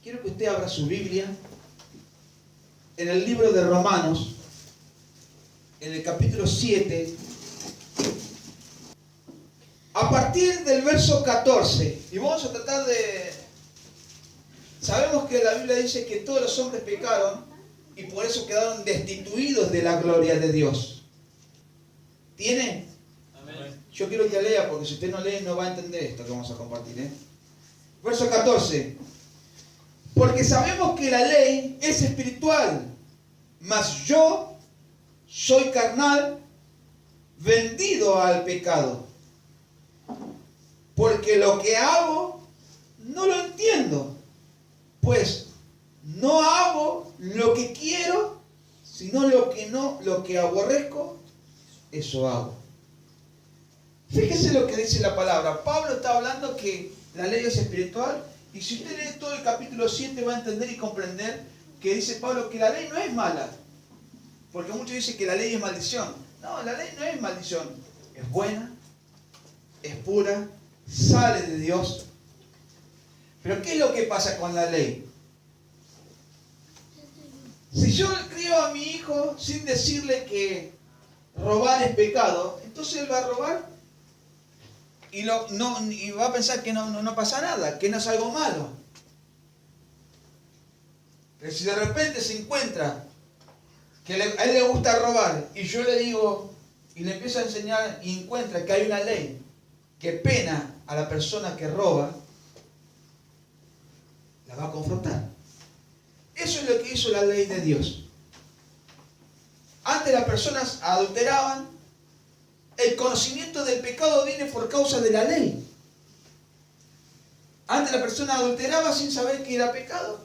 quiero que usted abra su Biblia en el libro de Romanos, en el capítulo 7, a partir del verso 14. Y vamos a tratar de... Sabemos que la Biblia dice que todos los hombres pecaron y por eso quedaron destituidos de la gloria de Dios. ¿Tiene? Amén. Yo quiero que lea, porque si usted no lee no va a entender esto que vamos a compartir. Verso 14. Porque sabemos que la ley es espiritual, mas yo soy carnal, vendido al pecado. Porque lo que hago no lo entiendo, pues no hago lo que quiero, sino lo que aborrezco, eso hago. Fíjese lo que dice la palabra. Pablo está hablando que la ley es espiritual, y si usted lee todo el capítulo 7 va a entender y comprender que dice Pablo que la ley no es mala, porque muchos dicen que la ley es maldición. No, la ley no es maldición, es buena, es pura, sale de Dios. Pero ¿qué es lo que pasa con la ley? Si yo crío a mi hijo sin decirle que robar es pecado, entonces él va a robar y va a pensar que no pasa nada, que no es algo malo. Pero si de repente se encuentra que a él le gusta robar y yo le digo y le empiezo a enseñar y encuentra que hay una ley que pena a la persona que roba, la va a confrontar. Eso es lo que hizo la ley de Dios. Antes las personas adulteraban. El conocimiento del pecado viene por causa de la ley. Antes la persona adulteraba sin saber que era pecado.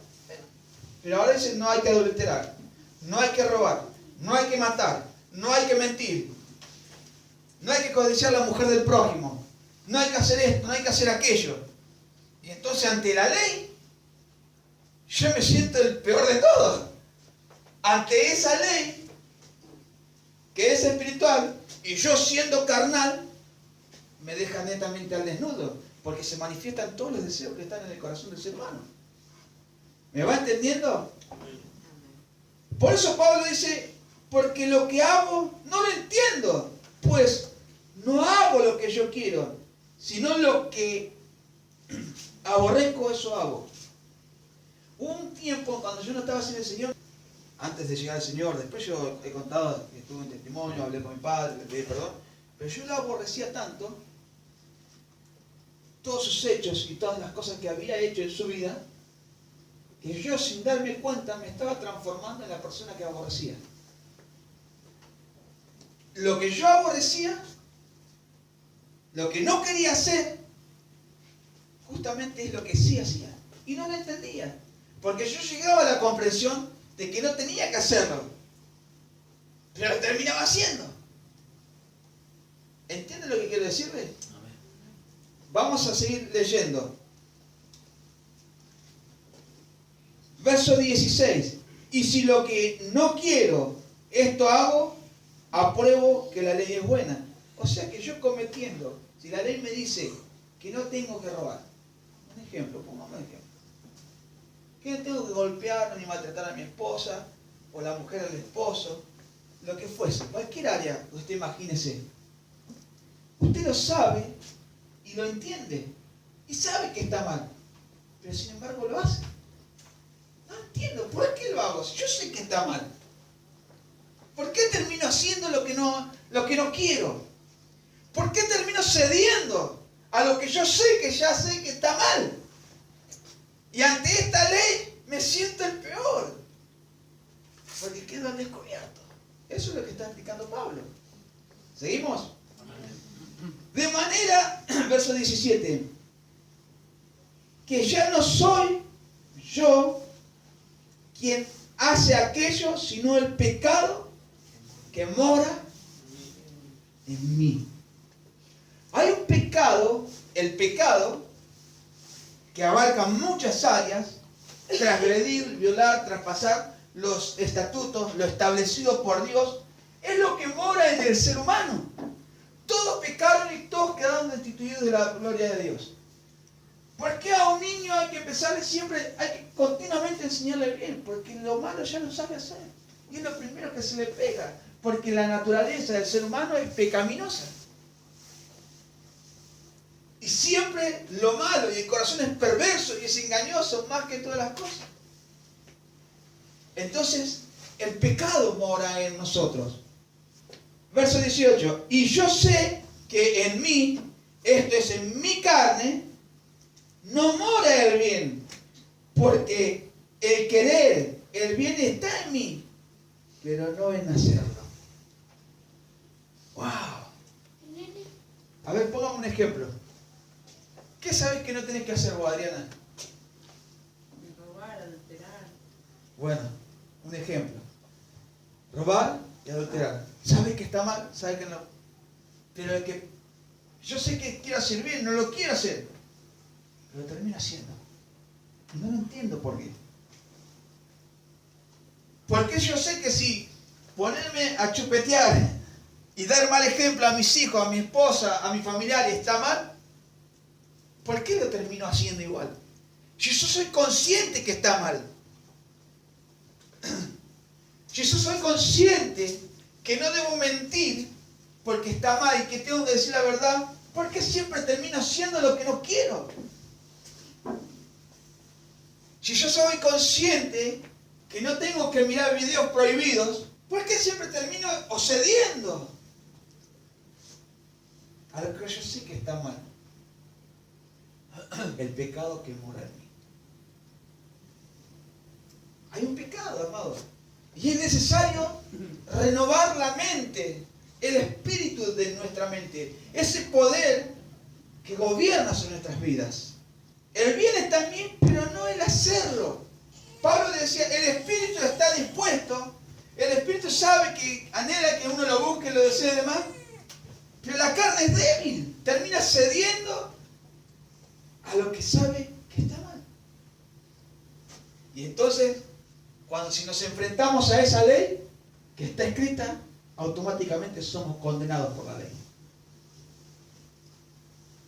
Pero ahora dicen no hay que adulterar, no hay que robar, no hay que matar, no hay que mentir, no hay que codiciar a la mujer del prójimo, no hay que hacer esto, no hay que hacer aquello. Y entonces ante la ley, yo me siento el peor de todos. Ante esa ley, que es espiritual, y yo siendo carnal, me deja netamente al desnudo, porque se manifiestan todos los deseos que están en el corazón del ser humano. ¿Me va entendiendo? Por eso Pablo dice, porque lo que hago no lo entiendo, pues no hago lo que yo quiero, sino lo que aborrezco, eso hago. Hubo un tiempo cuando yo no estaba sin el Señor, antes de llegar al Señor, después yo he contado que estuve en testimonio, hablé con mi padre, le pedí perdón, pero yo lo aborrecía tanto, todos sus hechos y todas las cosas que había hecho en su vida, que yo sin darme cuenta me estaba transformando en la persona que aborrecía. Lo que yo aborrecía, lo que no quería hacer, justamente es lo que sí hacía. Y no lo entendía, porque yo llegaba a la comprensión de que no tenía que hacerlo, pero lo terminaba haciendo. ¿Entienden lo que quiero decirle? Amén. Vamos a seguir leyendo. Verso 16. Y si lo que no quiero, esto hago, apruebo que la ley es buena. O sea que yo cometiendo, si la ley me dice que no tengo que robar, un ejemplo, pongamos un ejemplo, que no tengo que golpear ni maltratar a mi esposa, o la mujer al esposo, lo que fuese, cualquier área que usted imagínese. Usted lo sabe y lo entiende, y sabe que está mal, pero sin embargo lo hace. No entiendo, ¿por qué lo hago? Si yo sé que está mal. ¿Por qué termino haciendo lo que no quiero? ¿Por qué termino cediendo a lo que yo sé que ya sé que está mal? Y ante esta ley me siento el peor, porque quedo al descubierto. Eso es lo que está explicando Pablo. ¿Seguimos? De manera, verso 17, que ya no soy yo quien hace aquello, sino el pecado que mora en mí. Hay un pecado, el pecado, que abarca muchas áreas: transgredir, violar, traspasar los estatutos, lo establecido por Dios, es lo que mora en el ser humano. Todos pecaron y todos quedaron destituidos de la gloria de Dios. ¿Por qué a un niño hay que empezarle siempre, hay que continuamente enseñarle el bien? Porque lo malo ya lo sabe hacer. Y es lo primero que se le pega. Porque la naturaleza del ser humano es pecaminosa. Y siempre lo malo, y el corazón es perverso y es engañoso más que todas las cosas. Entonces, el pecado mora en nosotros. Verso 18. Y yo sé que en mí, esto es en mi carne, no mora el bien. Porque el querer, el bien está en mí, pero no en hacerlo. ¡Wow! A ver, pongamos un ejemplo. ¿Qué sabes que no tenés que hacer vos, Adriana? Robar, adulterar. Bueno, un ejemplo. Robar y adulterar. ¿Sabes que está mal? ¿Sabes que no? Pero el que yo sé que quiero hacer bien, no lo quiero hacer. Pero lo termino haciendo. Y no lo entiendo por qué. Porque yo sé que si ponerme a chupetear y dar mal ejemplo a mis hijos, a mi esposa, a mi familiar está mal, ¿por qué lo termino haciendo igual? Si yo soy consciente que está mal. Si yo soy consciente que no debo mentir porque está mal y que tengo que decir la verdad, ¿por qué siempre termino haciendo lo que no quiero? Si yo soy consciente que no tengo que mirar videos prohibidos, ¿por qué siempre termino cediendo a lo que yo sé que está mal? El pecado que mora en mí. Hay un pecado, amado. Y es necesario renovar la mente, el espíritu de nuestra mente, ese poder que gobierna sobre nuestras vidas. El bien está en mí, pero no el hacerlo. Pablo decía, el espíritu está dispuesto, el espíritu sabe que anhela que uno lo busque, lo desee demás, pero la carne es débil, termina cediendo a lo que sabe que está mal. Y entonces, si nos enfrentamos a esa ley que está escrita, automáticamente somos condenados por la ley.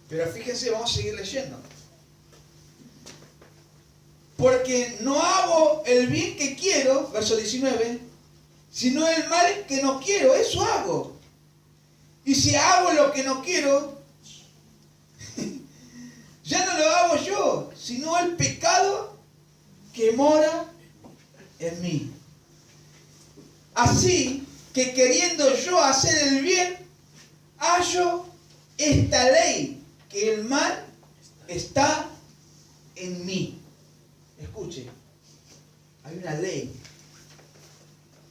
Pero fíjense, vamos a seguir leyendo. Porque no hago el bien que quiero, verso 19, sino el mal que no quiero, eso hago. Y si hago lo que no quiero, ya no lo hago yo, sino el pecado que mora en mí. Así que queriendo yo hacer el bien, hallo esta ley, que el mal está en mí. Escuche, hay una ley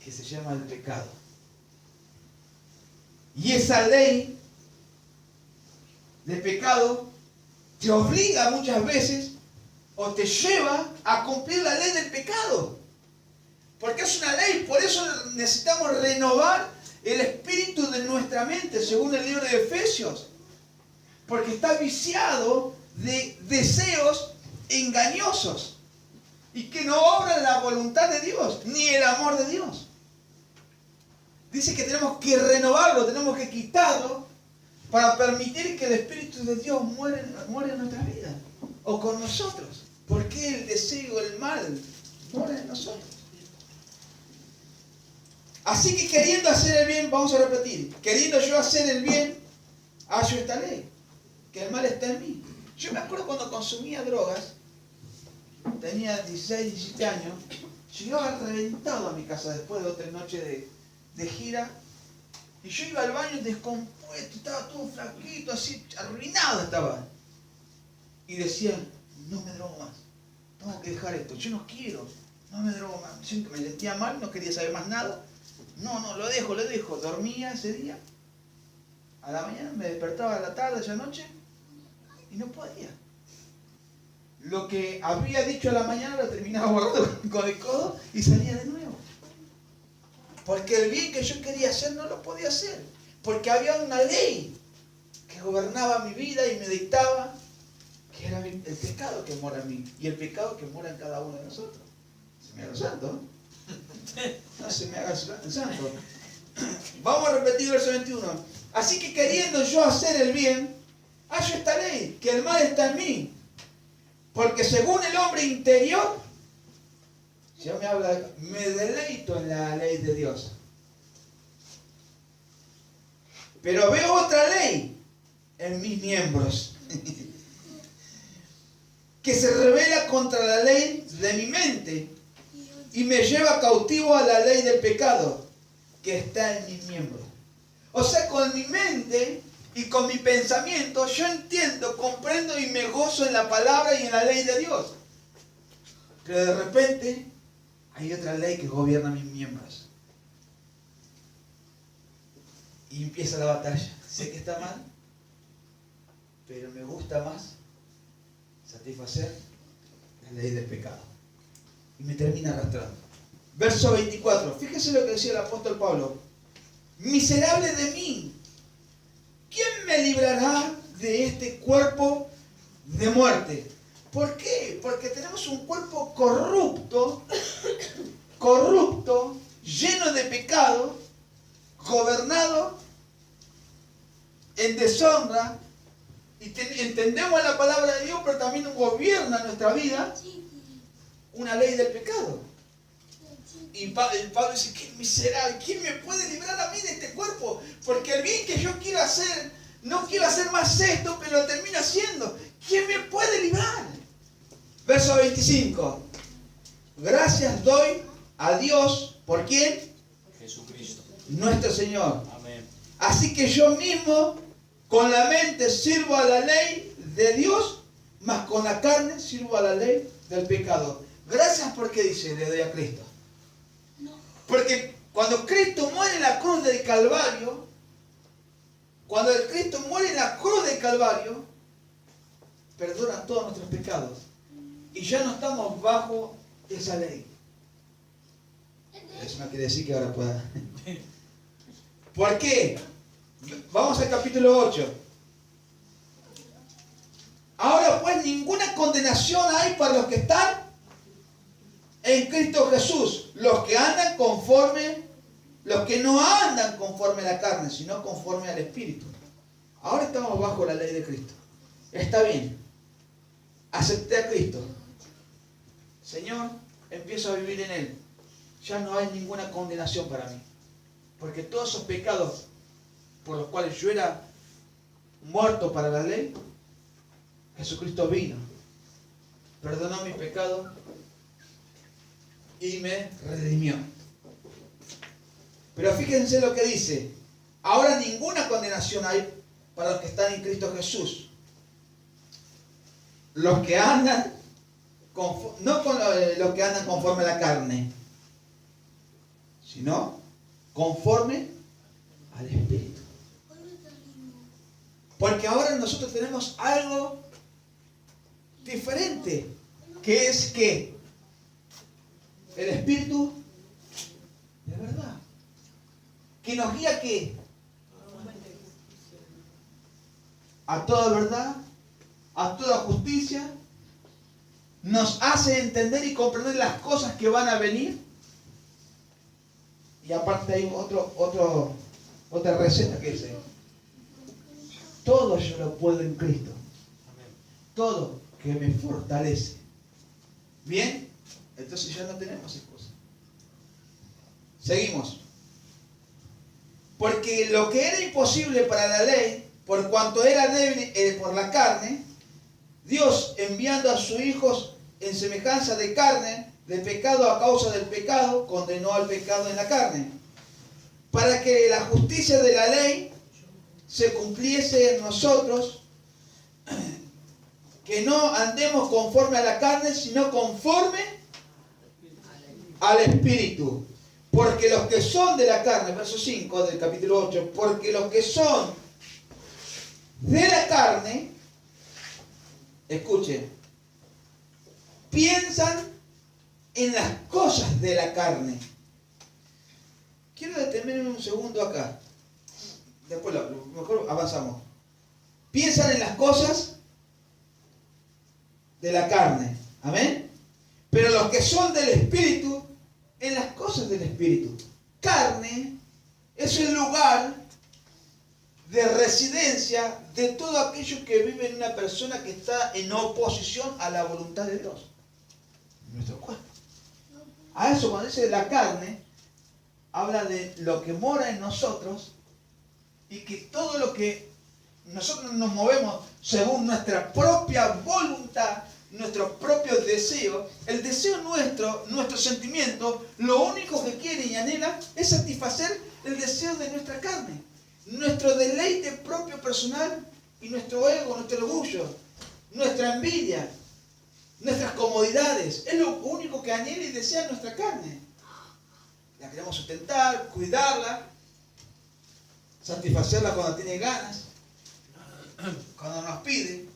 que se llama el pecado. Y esa ley de pecado te obliga muchas veces o te lleva a cumplir la ley del pecado. Porque es una ley, por eso necesitamos renovar el espíritu de nuestra mente, según el libro de Efesios. Porque está viciado de deseos engañosos y que no obran la voluntad de Dios, ni el amor de Dios. Dice que tenemos que renovarlo, tenemos que quitarlo para permitir que el Espíritu de Dios muera en nuestra vida o con nosotros. Porque el deseo, el mal, mora en nosotros. Así que queriendo hacer el bien, vamos a repetir, queriendo yo hacer el bien, hallo esta ley, que el mal está en mí. Yo me acuerdo cuando consumía drogas, tenía 16, 17 años, llegaba reventado a mi casa después de 2 o 3 noches de gira, y yo iba al baño descompuesto, estaba todo flaquito, así, arruinado estaba. Y decía, no me drogo más, tengo que dejar esto, yo no quiero, no me drogo más. Me sentía mal, no quería saber más nada. No, lo dejo. Dormía ese día. A la mañana me despertaba a la tarde, esa noche, y no podía. Lo que había dicho a la mañana lo terminaba borrando con el codo y salía de nuevo. Porque el bien que yo quería hacer no lo podía hacer. Porque había una ley que gobernaba mi vida y me dictaba que era el pecado que mora en mí y el pecado que mora en cada uno de nosotros. Se me haga santo, ¿no? No se me haga santo. Vamos a repetir el verso 21. Así que queriendo yo hacer el bien, hallo esta ley, que el mal está en mí, Porque según el hombre interior, ya me habla, me deleito en la ley de Dios. Pero veo otra ley en mis miembros, que se revela contra la ley de mi mente y me lleva cautivo a la ley del pecado que está en mis miembros. O sea, con mi mente y con mi pensamiento yo entiendo, comprendo y me gozo en la palabra y en la ley de Dios. Pero de repente hay otra ley que gobierna mis miembros. Y empieza la batalla. Sé que está mal, pero me gusta más satisfacer la ley del pecado. Y me termina arrastrando. Verso 24. Fíjese lo que decía el apóstol Pablo. Miserable de mí, ¿quién me librará de este cuerpo de muerte? ¿Por qué? Porque tenemos un cuerpo corrupto, lleno de pecado, gobernado en deshonra, y entendemos la palabra de Dios, pero también gobierna nuestra vida una ley del pecado. Y Pablo dice, qué miserable, ¿quién me puede librar a mí de este cuerpo? Porque el bien que yo quiero hacer, no quiero hacer más esto, pero lo termino haciendo. ¿Quién me puede librar? Verso 25. Gracias doy a Dios, ¿por quién? Jesucristo. Nuestro Señor. Amén. Así que yo mismo, con la mente sirvo a la ley de Dios, mas con la carne sirvo a la ley del pecado. Gracias porque dice, le doy a Cristo. Porque cuando Cristo muere en la cruz del Calvario, perdona todos nuestros pecados. Y ya no estamos bajo esa ley. Eso no quiere decir que ahora pueda. ¿Por qué? Vamos al capítulo 8. Ahora pues ninguna condenación hay para los que están en Cristo Jesús, los que no andan conforme a la carne, sino conforme al Espíritu. Ahora estamos bajo la ley de Cristo. Está bien. Acepté a Cristo. Señor, empiezo a vivir en Él. Ya no hay ninguna condenación para mí. Porque todos esos pecados por los cuales yo era muerto para la ley, Jesucristo vino, perdonó mi pecado y me redimió. Pero fíjense lo que dice. Ahora ninguna condenación hay para los que están en Cristo Jesús. Los que andan, no con los que andan conforme a la carne, sino conforme al Espíritu. Porque ahora nosotros tenemos algo diferente, que es que el Espíritu de verdad, que nos guía ¿qué? A toda verdad, a toda justicia, nos hace entender y comprender las cosas que van a venir. Y aparte hay otra receta que dice, todo yo lo puedo en Cristo. Todo que me fortalece. ¿Bien? Entonces ya no tenemos excusa. Seguimos. Porque lo que era imposible para la ley, por cuanto era débil por la carne, Dios enviando a sus hijos en semejanza de carne, de pecado a causa del pecado, condenó al pecado en la carne, para que la justicia de la ley se cumpliese en nosotros, que no andemos conforme a la carne, sino conforme al Espíritu. Porque los que son de la carne, verso 5 del capítulo 8, porque los que son de la carne, escuchen, piensan en las cosas de la carne. Quiero detenerme un segundo acá. Después mejor avanzamos. Piensan en las cosas de la carne. Amén. Pero los que son del Espíritu, en las cosas del Espíritu. Carne es el lugar de residencia de todo aquello que vive en una persona que está en oposición a la voluntad de Dios. Nuestro cuerpo. A eso cuando dice la carne, habla de lo que mora en nosotros y que todo lo que nosotros nos movemos según nuestra propia voluntad, nuestros propios deseos, el deseo nuestro sentimiento, lo único que quiere y anhela es satisfacer el deseo de nuestra carne, nuestro deleite propio personal y nuestro ego, nuestro orgullo, nuestra envidia, nuestras comodidades. Es lo único que anhela y desea nuestra carne. La queremos sustentar, cuidarla, satisfacerla cuando tiene ganas, cuando nos pide.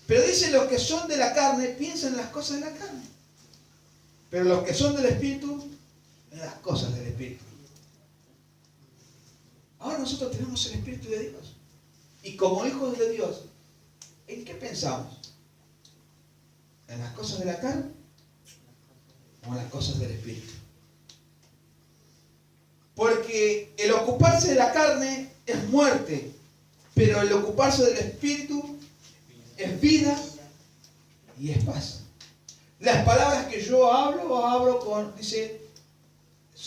Pero dice, los que son de la carne piensan en las cosas de la carne, pero los que son del Espíritu, en las cosas del Espíritu. Ahora nosotros tenemos el Espíritu de Dios. Y como hijos de Dios, ¿en qué pensamos? ¿En las cosas de la carne o en las cosas del Espíritu? Porque el ocuparse de la carne es muerte, pero el ocuparse del Espíritu es vida y es paz. Las palabras que yo hablo con, dice,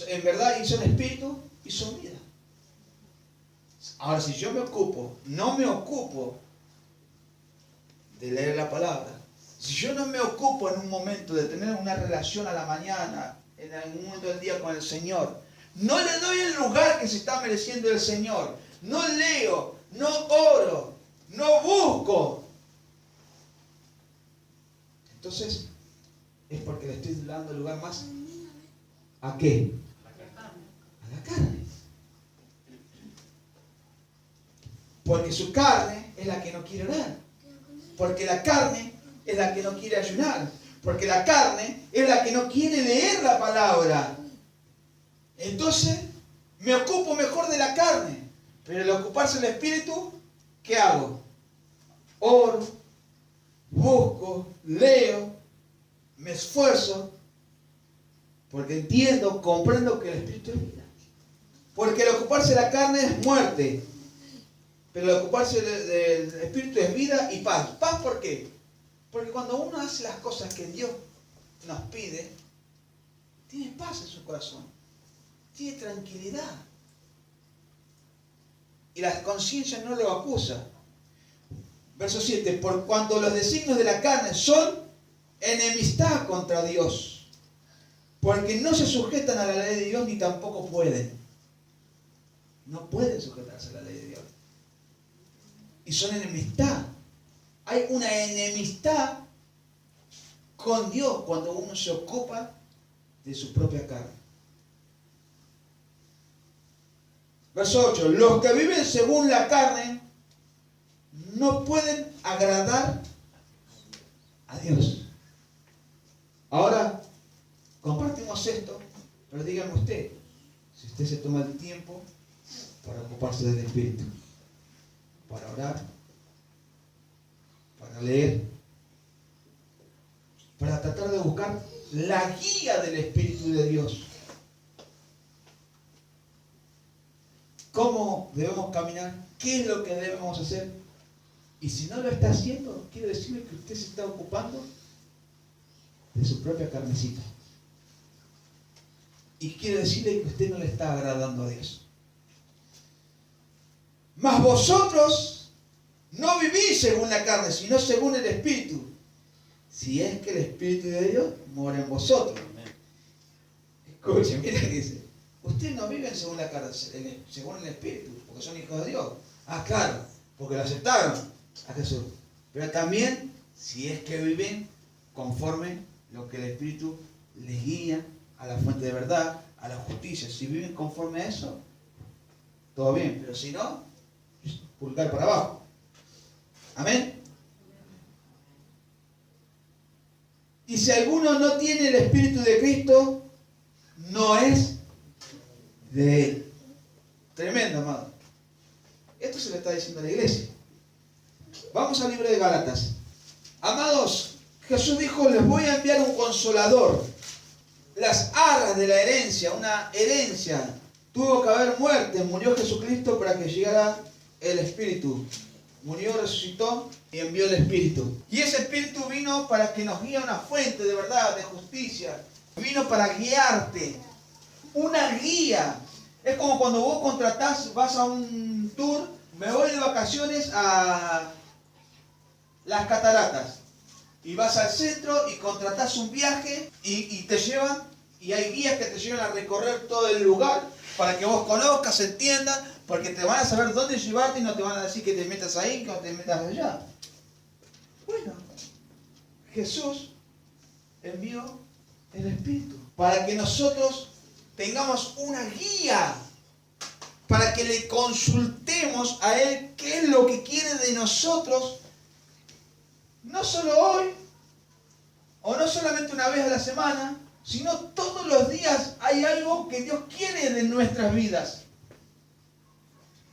en verdad, y son espíritu y son vida. Ahora, si yo no me ocupo de leer la palabra, si yo no me ocupo en un momento de tener una relación a la mañana, en algún momento del día con el Señor, no le doy el lugar que se está mereciendo el Señor, no leo, no oro, no busco, entonces es porque le estoy dando lugar más ¿a qué? A la carne. Porque su carne es la que no quiere orar. Porque la carne es la que no quiere ayunar. Porque la carne es la que no quiere leer la palabra. Entonces me ocupo mejor de la carne. Pero al ocuparse del Espíritu, ¿qué hago? Oro, busco, leo, me esfuerzo, porque entiendo, comprendo que el Espíritu es vida. Porque el ocuparse de la carne es muerte, pero el ocuparse del Espíritu es vida y paz. ¿Paz por qué? Porque cuando uno hace las cosas que Dios nos pide, tiene paz en su corazón, tiene tranquilidad. Y la conciencia no lo acusa. Verso 7, por cuanto los designios de la carne son enemistad contra Dios, porque no se sujetan a la ley de Dios ni tampoco pueden. No pueden sujetarse a la ley de Dios. Y son enemistad. Hay una enemistad con Dios cuando uno se ocupa de su propia carne. Verso 8, los que viven según la carne no pueden agradar a Dios. Ahora, compartimos esto, pero dígame usted, si usted se toma el tiempo para ocuparse del Espíritu, para orar, para leer, para tratar de buscar la guía del Espíritu de Dios. ¿Cómo debemos caminar? ¿Qué es lo que debemos hacer? Y si no lo está haciendo, quiero decirle que usted se está ocupando de su propia carnecita. Y quiero decirle que usted no le está agradando a Dios. Mas vosotros no vivís según la carne, sino según el Espíritu. Si es que el Espíritu de Dios mora en vosotros. Escuche, mira que dice. Ustedes no viven según la carne, según el Espíritu, porque son hijos de Dios. Ah, claro, porque lo aceptaron a Jesús. Pero también, si es que viven conforme lo que el Espíritu les guía a la fuente de verdad, a la justicia. Si viven conforme a eso, todo bien. Pero si no, pulgar para abajo. Amén. Y si alguno no tiene el Espíritu de Cristo, no es de Él. Tremendo, amado. Esto se le está diciendo a la iglesia. Vamos al libro de Gálatas. Amados, Jesús dijo, les voy a enviar un consolador. Las arras de la herencia, una herencia tuvo que haber muerte, murió Jesucristo para que llegara el Espíritu. Murió, resucitó y envió el Espíritu. Y ese Espíritu vino para que nos guíe a una fuente de verdad, de justicia. Vino para guiarte. Una guía. Es como cuando vos contratás, vas a un tour, me voy de vacaciones a las cataratas. Y vas al centro y contratás un viaje y te llevan, y hay guías que te llevan a recorrer todo el lugar para que vos conozcas, entiendas, porque te van a saber dónde llevarte y no te van a decir que te metas ahí, que no te metas allá. Bueno, Jesús envió el Espíritu para que nosotros tengamos una guía, para que le consultemos a Él qué es lo que quiere de nosotros, no solo hoy, o no solamente una vez a la semana, sino todos los días hay algo que Dios quiere de nuestras vidas.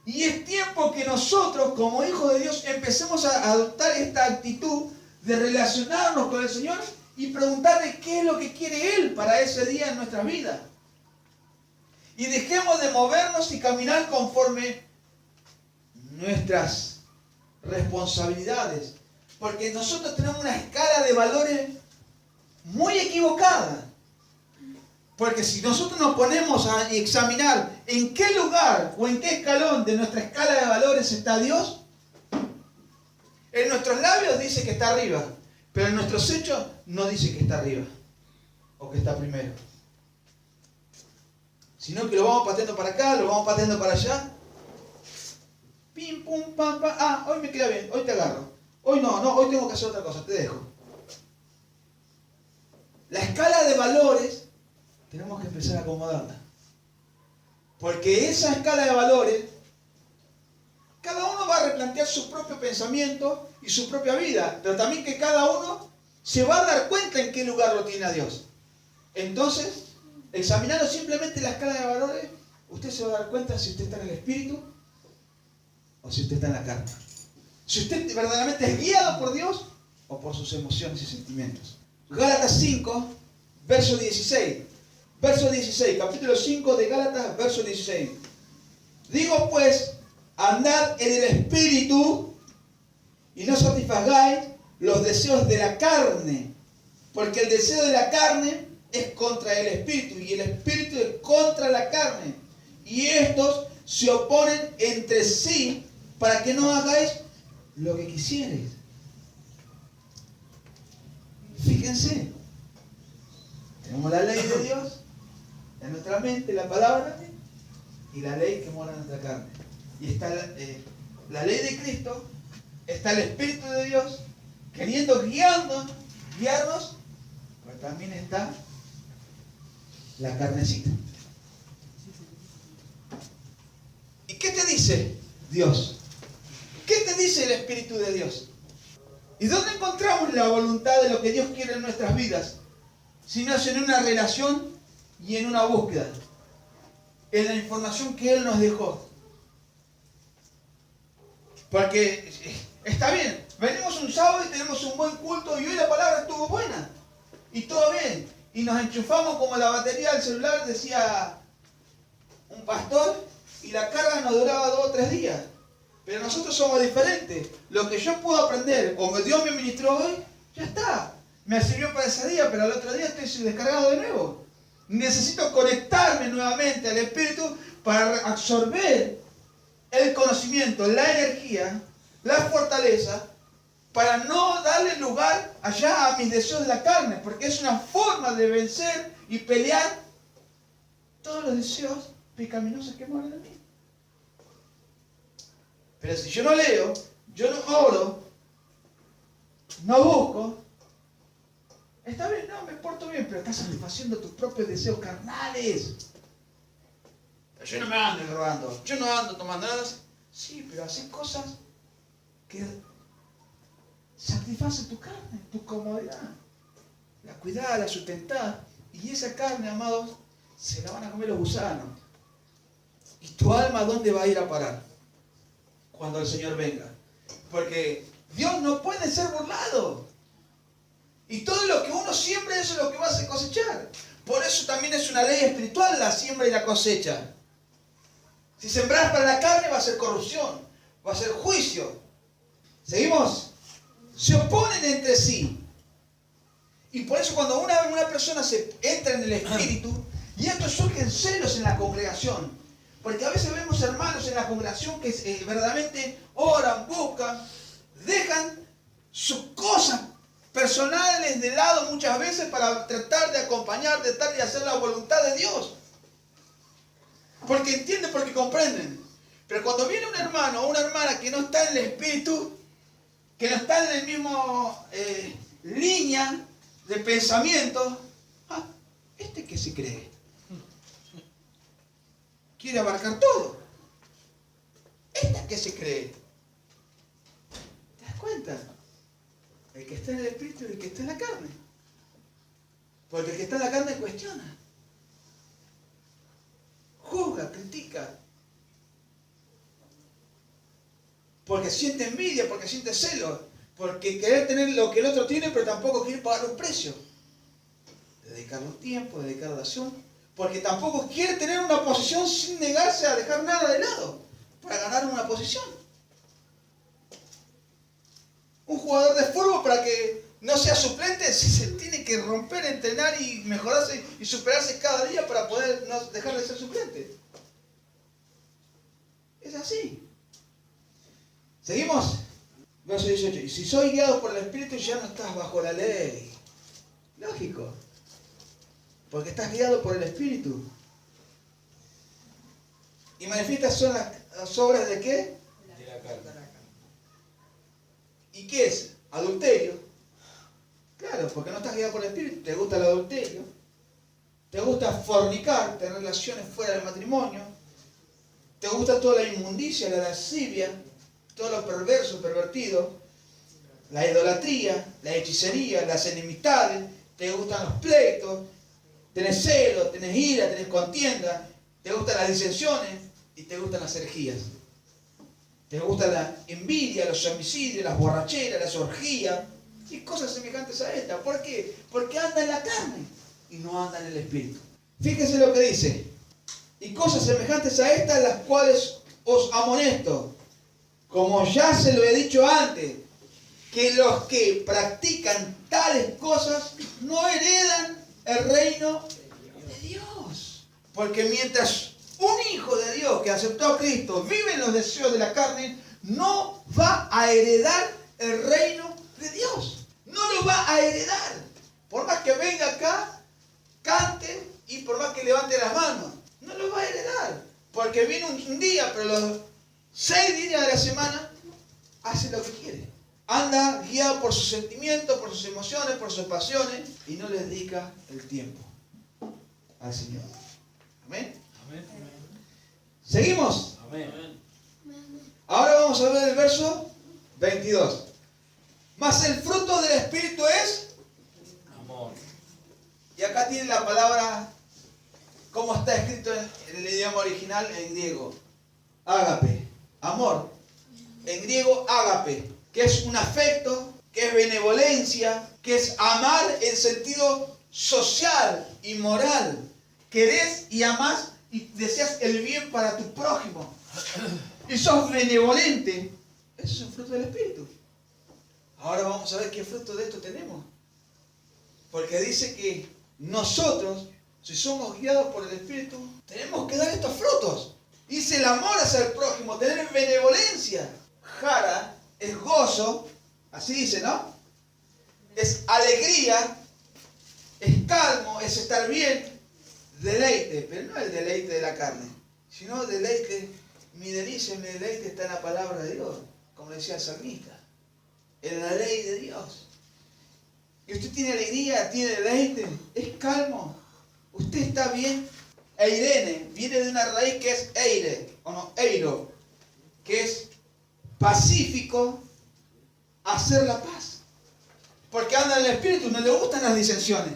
Y es tiempo que nosotros, como hijos de Dios, empecemos a adoptar esta actitud de relacionarnos con el Señor y preguntarle qué es lo que quiere Él para ese día en nuestra vida. Y dejemos de movernos y caminar conforme nuestras responsabilidades. Porque nosotros tenemos una escala de valores muy equivocada. Porque si nosotros nos ponemos a examinar en qué lugar o en qué escalón de nuestra escala de valores está Dios, en nuestros labios dice que está arriba, pero en nuestros hechos no dice que está arriba o que está primero. Sino que lo vamos pateando para acá, lo vamos pateando para allá. Pim, pum, pam, pam. Ah, hoy me queda bien, hoy te agarro. Hoy no, hoy tengo que hacer otra cosa, te dejo. La escala de valores tenemos que empezar a acomodarla. Porque esa escala de valores, cada uno va a replantear su propio pensamiento y su propia vida, pero también que cada uno se va a dar cuenta en qué lugar lo tiene a Dios. Entonces, examinando simplemente la escala de valores, usted se va a dar cuenta si usted está en el Espíritu o si usted está en la carne. Si usted verdaderamente es guiado por Dios o por sus emociones y sentimientos. Gálatas 5, verso 16. Verso 16, capítulo 5 de Gálatas, verso 16. Digo pues, andad en el Espíritu y no satisfagáis los deseos de la carne, porque el deseo de la carne es contra el Espíritu y el Espíritu es contra la carne. Y estos se oponen entre sí para que no hagáis lo que quisierais. Fíjense, tenemos la ley de Dios en nuestra mente, la palabra, y la ley que mora en nuestra carne. Y está la ley de Cristo, está el Espíritu de Dios queriendo guiarnos, pero también está la carnecita. ¿Y qué te dice Dios? ¿Qué te dice el Espíritu de Dios? ¿Y dónde encontramos la voluntad de lo que Dios quiere en nuestras vidas? Si no es en una relación y en una búsqueda, en la información que Él nos dejó. Porque está bien, venimos un sábado y tenemos un buen culto y hoy la palabra estuvo buena y todo bien, y nos enchufamos como la batería del celular, decía un pastor, y la carga nos duraba 2 o 3 días. Pero nosotros somos diferentes. Lo que yo puedo aprender o que Dios me ministró hoy, ya está, me sirvió para ese día, pero al otro día estoy descargado de nuevo. Necesito conectarme nuevamente al Espíritu para absorber el conocimiento, la energía, la fortaleza, para no darle lugar allá a mis deseos de la carne, porque es una forma de vencer y pelear todos los deseos pecaminosos que moran en mí. Pero si yo no leo, yo no oro, no busco, está bien, no, me porto bien, pero estás satisfaciendo tus propios deseos carnales. Pero yo no me ando robando, yo no ando tomando nada. Sí, pero haces cosas que satisfacen tu carne, tu comodidad. La cuidada, la sustentada. Y esa carne, amados, se la van a comer los gusanos. ¿Y tu alma dónde va a ir a parar cuando el Señor venga? Porque Dios no puede ser burlado. Y todo lo que uno siembra, eso es lo que va a cosechar. Por eso también es una ley espiritual la siembra y la cosecha. Si sembras para la carne va a ser corrupción, va a ser juicio. ¿Seguimos? Se oponen entre sí. Y por eso cuando una persona se entra en el Espíritu, y esto surgen celos en la congregación. Porque a veces vemos hermanos en la congregación que verdaderamente oran, buscan, dejan sus cosas personales de lado muchas veces para tratar de acompañar, tratar de hacer la voluntad de Dios. Porque entienden, porque comprenden. Pero cuando viene un hermano o una hermana que no está en el Espíritu, que no está en el mismo línea de pensamiento, ¿este qué se cree? Quiere abarcar todo. ¿Este qué se cree? ¿Te das cuenta? El que está en el Espíritu y el que está en la carne. Porque el que está en la carne cuestiona. Juzga, critica. Porque siente envidia, porque siente celo. Porque querer tener lo que el otro tiene, pero tampoco quiere pagar un precio. Dedicar un tiempo, dedicar oración. Porque tampoco quiere tener una posición sin negarse a dejar nada de lado. Para ganar una posición. Un jugador de fútbol para que no sea suplente, se tiene que romper, entrenar y mejorarse y superarse cada día para poder no dejar de ser suplente. Es así. ¿Seguimos? Verso 18. Y si soy guiado por el Espíritu, ya no estás bajo la ley. Lógico. Porque estás guiado por el Espíritu. ¿Y manifiestas son las obras de qué? De la carne. ¿Y qué es? Adulterio. Claro, porque no estás guiado por el Espíritu. Te gusta el adulterio. Te gusta fornicar, tener relaciones fuera del matrimonio. Te gusta toda la inmundicia, la lascivia, todo lo perverso, pervertido. La idolatría, la hechicería, las enemistades. Te gustan los pleitos. Tenés celo, tenés ira, tenés contienda. Te gustan las disensiones y te gustan las herejías. Te gusta la envidia, los homicidios, las borracheras, las orgías y cosas semejantes a esta. ¿Por qué? Porque anda en la carne y no anda en el Espíritu. Fíjense lo que dice. Y cosas semejantes a estas, las cuales os amonesto, como ya se lo he dicho antes, que los que practican tales cosas no heredan el reino de Dios. Porque mientras un hijo de Dios que aceptó a Cristo vive en los deseos de la carne, no va a heredar el reino de Dios. No lo va a heredar. Por más que venga acá, cante y por más que levante las manos, no lo va a heredar. Porque viene un día, pero los 6 días de la semana hace lo que quiere. Anda guiado por sus sentimientos, por sus emociones, por sus pasiones y no le dedica el tiempo al Señor. Amén. Amén. ¿Seguimos? Amén. Ahora vamos a ver el verso 22. Mas el fruto del Espíritu es Amor. Y acá tiene la palabra, como está escrito en el idioma original en griego. Ágape, amor. En griego, ágape, que es un afecto, que es benevolencia, que es amar en sentido social y moral. Querés y amás y deseas el bien para tu prójimo. Y sos benevolente. Eso es un fruto del Espíritu. Ahora vamos a ver qué fruto de esto tenemos. Porque dice que nosotros, si somos guiados por el Espíritu, tenemos que dar estos frutos. Dice el amor hacia el prójimo, tener benevolencia. Jara es gozo, así dice, ¿no? Es alegría, es calmo, es estar bien, deleite, pero no el deleite de la carne, sino deleite, mi delicia y mi deleite está en la palabra de Dios, como decía el salmista, en la ley de Dios. Y usted tiene alegría, tiene deleite, es calmo, usted está bien. Eirene viene de una raíz que es eire, o no, eiro, que es pacífico, hacer la paz. Porque anda en el Espíritu, no le gustan las disensiones,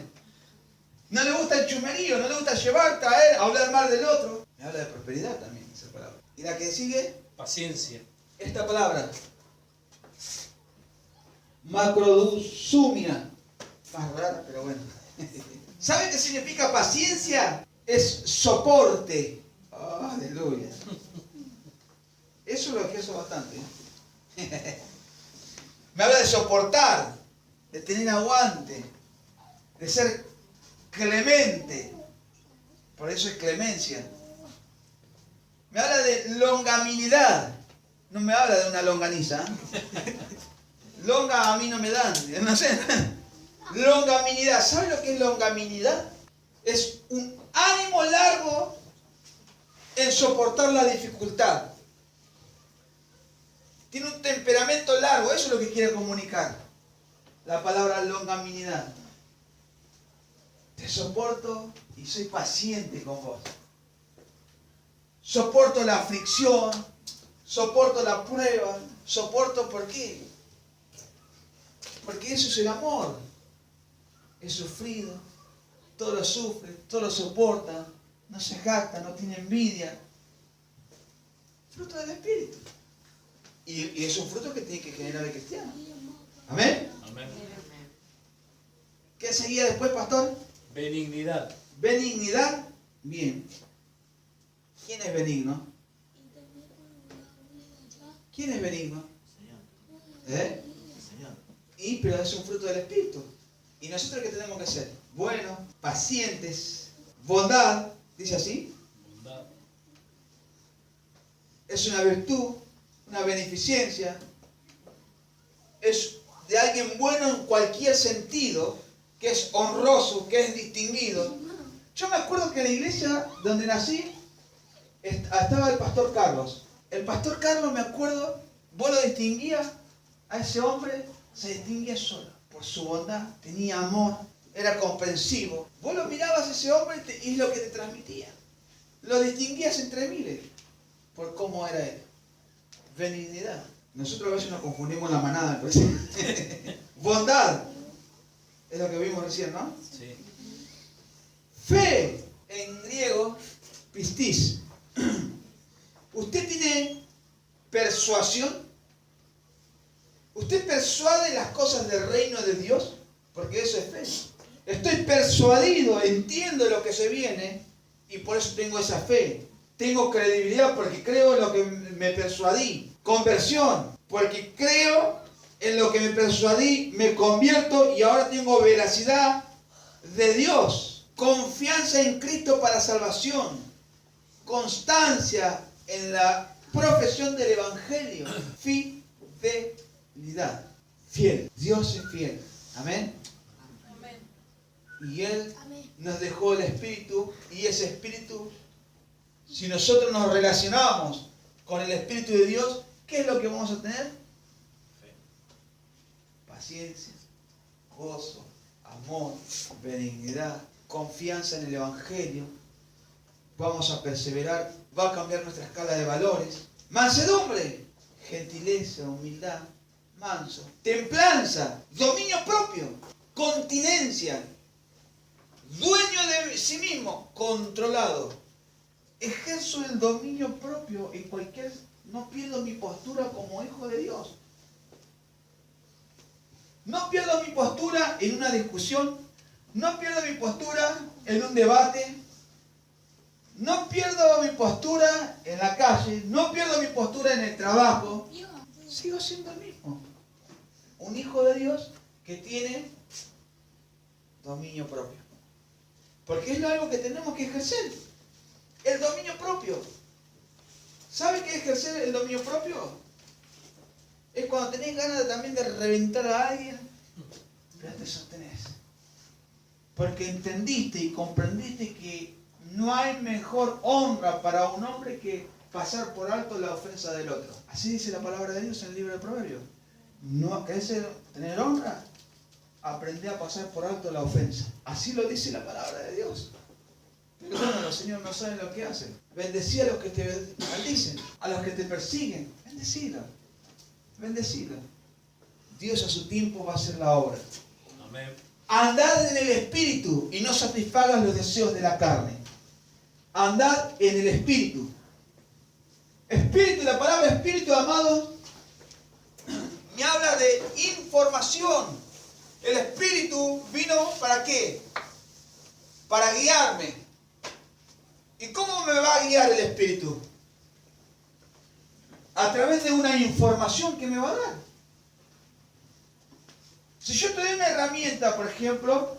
no le gusta el chumerío, no le gusta llevar, traer, hablar mal del otro. Me habla de prosperidad también esa palabra. Y la que sigue, Paciencia. esta palabra, macrodusumia, más rara, pero bueno. ¿Saben qué significa paciencia? Es soporte. Oh, aleluya. Eso lo ejerzo bastante. Me habla de soportar, de tener aguante, de ser clemente. Por eso es clemencia. Me habla de longanimidad. No me habla de una longaniza. Longa a mí no me dan. No sé. Longanimidad. ¿Sabe lo que es longanimidad? Es un ánimo largo en soportar la dificultad. Tiene un temperamento largo. Eso es lo que quiere comunicar la palabra longanimidad. Te soporto y soy paciente con vos. Soporto la aflicción, soporto la prueba, soporto ¿por qué? Porque eso es el amor. Es sufrido, todo lo sufre, todo lo soporta, no se jacta, no tiene envidia. Fruto del Espíritu. Y es un fruto que tiene que generar el cristiano. ¿Amén? Amén. ¿Qué seguía después, pastor? Benignidad. Benignidad. Bien. ¿Quién es benigno? ¿Quién es benigno? ¿Eh? Pero es un fruto del Espíritu. ¿Y nosotros qué tenemos que ser? Buenos, pacientes, bondad, dice así. Bondad. Es una virtud, una beneficencia. Es de alguien bueno en cualquier sentido, que es honroso, que es distinguido. Yo me acuerdo que en la iglesia donde nací estaba el pastor Carlos. El pastor Carlos, me acuerdo, vos lo distinguías a ese hombre, se distinguía solo por su bondad, tenía amor, era comprensivo. Vos lo mirabas a ese hombre y es lo que te transmitía. Lo distinguías entre miles por cómo era él. Benignidad. Nosotros a veces nos confundimos la manada, me parece. Bondad. Es lo que vimos recién, ¿no? Sí. Fe, en griego, pistis. ¿Usted tiene persuasión? ¿Usted persuade las cosas del reino de Dios? Porque eso es fe. Estoy persuadido, entiendo lo que se viene y por eso tengo esa fe. Tengo credibilidad porque creo en lo que me persuadí. Conversión, porque creo en lo que me persuadí, me convierto y ahora tengo veracidad de Dios. Confianza en Cristo para salvación. Constancia en la profesión del Evangelio. Fidelidad. Fiel. Dios es fiel. Amén. Y Él nos dejó el Espíritu y ese Espíritu, si nosotros nos relacionamos con el Espíritu de Dios, ¿qué es lo que vamos a tener? Fe. Paciencia, gozo, amor, benignidad, confianza en el Evangelio. Vamos a perseverar, va a cambiar nuestra escala de valores. Mansedumbre, gentileza, humildad, manso. Templanza, dominio propio, continencia, dueño de sí mismo, controlado. Ejerzo el dominio propio en cualquier... No pierdo mi postura como hijo de Dios. No pierdo mi postura en una discusión. No pierdo mi postura en un debate. No pierdo mi postura en la calle. No pierdo mi postura en el trabajo. Sigo siendo el mismo. Un hijo de Dios que tiene dominio propio. Porque es algo que tenemos que ejercer. El dominio propio. ¿Sabe qué es ejercer el dominio propio? Es cuando tenés ganas también de reventar a alguien, pero te sostenés. Porque entendiste y comprendiste que no hay mejor honra para un hombre que pasar por alto la ofensa del otro. Así dice la palabra de Dios en el libro de Proverbios. ¿No querés tener honra? Aprende a pasar por alto la ofensa. Así lo dice la palabra de Dios. Pero bueno, los señores no saben lo que hacen. Bendecí a los que te maldicen, a los que te persiguen. Bendecilo. Bendecilo. Dios a su tiempo va a hacer la obra. Amén. Andad en el Espíritu y no satisfagas los deseos de la carne. Andad en el Espíritu. Espíritu, la palabra Espíritu, amado, me habla de información. El Espíritu vino ¿para qué? Para guiarme. ¿Y cómo me va a guiar el Espíritu? a través de una información que me va a dar. Si yo te doy una herramienta, por ejemplo,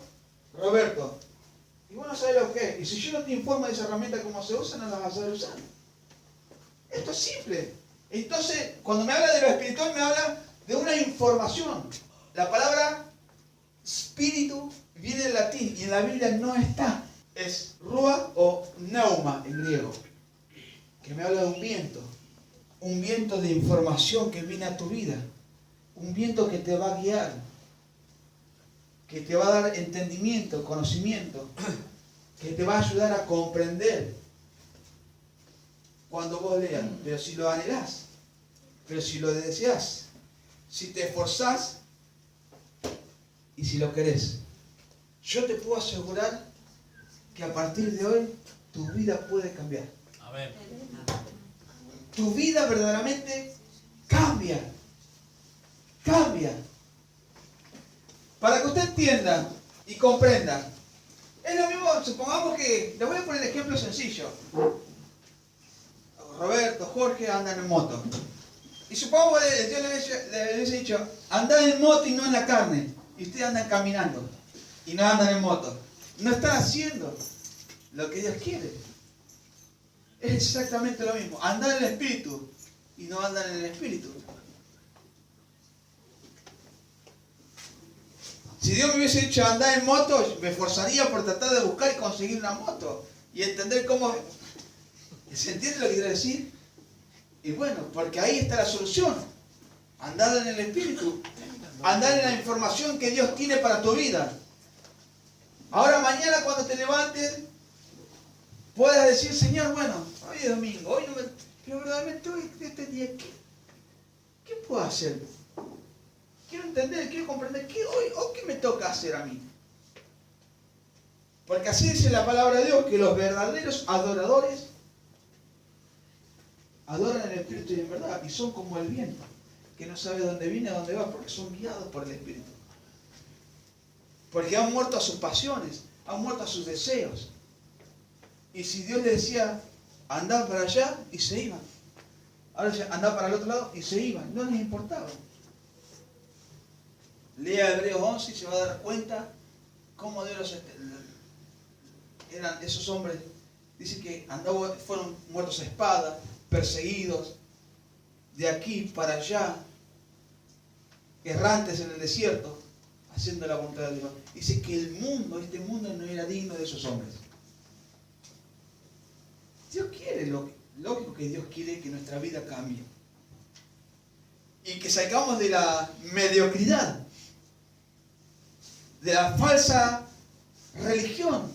Roberto, y vos no sabés lo que es, y si yo no te informo de esa herramienta cómo se usa, no la vas a saber usar. Esto es simple. Entonces, cuando me habla de lo espiritual, me habla de una información. La palabra espíritu viene del latín y en la Biblia no está. Es rúa o pneuma en griego, que me habla de un viento de información que viene a tu vida, un viento que te va a guiar, que te va a dar entendimiento, conocimiento, que te va a ayudar a comprender cuando vos leas, pero si lo anhelás, pero si lo deseás, si te esforzás y si lo querés. Yo te puedo asegurar que a partir de hoy tu vida puede cambiar. Amén. Tu vida verdaderamente cambia. Cambia. Para que usted entienda y comprenda. Es lo mismo, supongamos que, le voy a poner el ejemplo sencillo. Roberto, Jorge andan en moto. Y supongamos que Dios le hubiese dicho, andad en moto y no en la carne. Y ustedes andan caminando y no andan en moto. No están haciendo lo que Dios quiere. Es exactamente lo mismo. Andar en el espíritu y no andan en el espíritu. Si Dios me hubiese dicho andar en moto, me esforzaría por tratar de buscar y conseguir una moto y entender cómo. ¿Se entiende lo que quiero decir? Y bueno, porque ahí está la solución. Andar en el espíritu. Andar en la información que Dios tiene para tu vida. Ahora mañana cuando te levantes, puedas decir, Señor, bueno, hoy es domingo, hoy no me. Pero verdaderamente hoy, este día, ¿qué puedo hacer? Quiero entender, quiero comprender qué hoy o qué me toca hacer a mí. Porque así dice la palabra de Dios, que los verdaderos adoradores adoran en el espíritu y en verdad, y son como el viento, que no sabe dónde viene, a dónde va, porque son guiados por el espíritu. Porque han muerto a sus pasiones, han muerto a sus deseos. Y si Dios les decía, andad para allá, y se iban. Ahora decía, andad para el otro lado, y se iban. No les importaba. Lea Hebreos 11 y se va a dar cuenta cómo Dios eran esos hombres. Dice que fueron muertos a espada, perseguidos, de aquí para allá, errantes en el desierto, haciendo la voluntad de Dios. Dice que este mundo no era digno de esos hombres. Dios quiere, lógico que Dios quiere que nuestra vida cambie. Y que salgamos de la mediocridad, de la falsa religión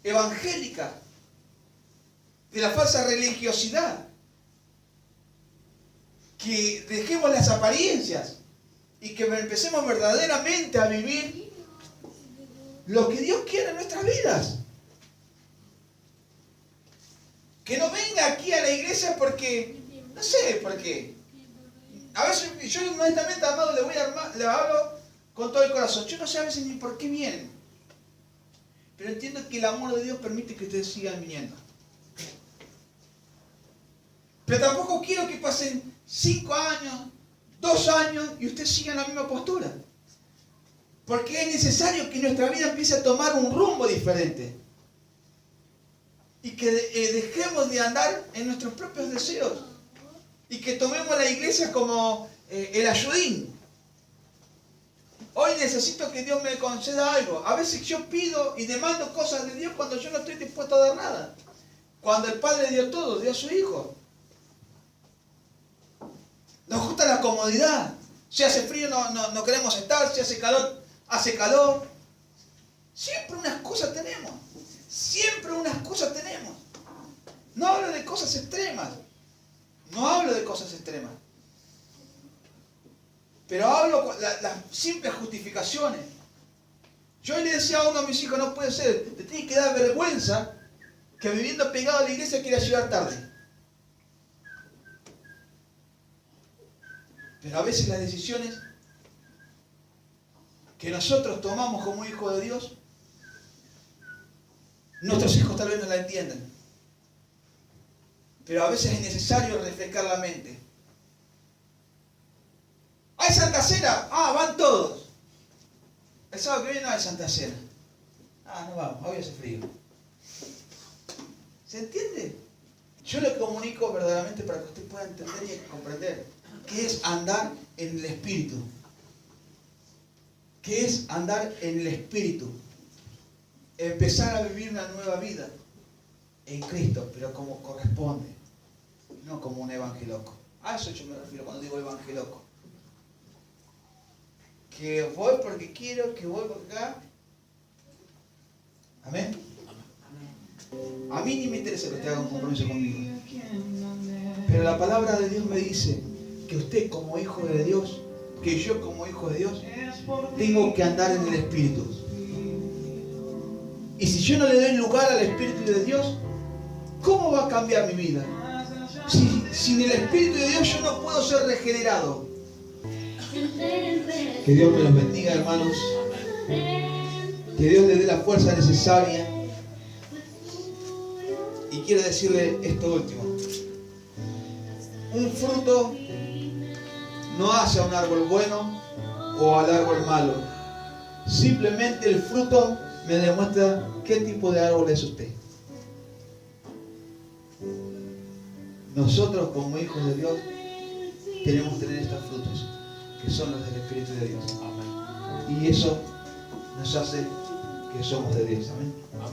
evangélica, de la falsa religiosidad. Que dejemos las apariencias y que empecemos verdaderamente a vivir lo que Dios quiere en nuestras vidas. Que no venga aquí a la iglesia porque, no sé por qué. A veces yo honestamente, amado, le hablo con todo el corazón. Yo no sé a veces ni por qué vienen. Pero entiendo que el amor de Dios permite que ustedes sigan viniendo. Pero tampoco quiero que pasen 5 años, 2 años y ustedes sigan la misma postura. Porque es necesario que nuestra vida empiece a tomar un rumbo diferente. Y que dejemos de andar en nuestros propios deseos. Y que tomemos la iglesia como el ayudín. Hoy necesito que Dios me conceda algo. A veces yo pido y demando cosas de Dios cuando yo no estoy dispuesto a dar nada. Cuando el Padre dio todo, dio a su Hijo. Nos gusta la comodidad. Si hace frío no queremos estar, si hace calor, hace calor. Siempre unas cosas tenemos. Siempre unas cosas tenemos. No hablo de cosas extremas. No hablo de cosas extremas. Pero hablo con las simples justificaciones. Yo le decía a uno de mis hijos, no puede ser, te tiene que dar vergüenza que viviendo pegado a la iglesia quiera llegar tarde. Pero a veces las decisiones que nosotros tomamos como hijos de Dios, nuestros hijos tal vez no la entienden. Pero a veces es necesario refrescar la mente. ¿hay Santa Cena? Ah, van todos. El sábado que viene no hay Santa Cena. Ah, no vamos, hoy hace frío. ¿Se entiende? Yo le comunico verdaderamente para que usted pueda entender y comprender qué es andar en el Espíritu. ¿Qué es andar en el Espíritu? Empezar a vivir una nueva vida en Cristo, pero como corresponde, no como un evangeloco. A eso yo me refiero cuando digo evangeloco. Que voy porque quiero, que voy porque acá. Amén. A mí ni me interesa que usted haga un compromiso conmigo. Pero la palabra de Dios me dice que usted como hijo de Dios, que yo como hijo de Dios, tengo que andar en el Espíritu. Y si yo no le doy lugar al Espíritu de Dios, ¿cómo va a cambiar mi vida? Sin el Espíritu de Dios yo no puedo ser regenerado. Que Dios me los bendiga, hermanos. Que Dios le dé la fuerza necesaria. Y quiero decirle esto último. Un fruto no hace a un árbol bueno o al árbol malo. Simplemente el fruto me demuestra qué tipo de árbol es usted. Nosotros como hijos de Dios tenemos que tener estos frutos, que son los del Espíritu de Dios. Amén. Y eso nos hace que somos de Dios. Amén.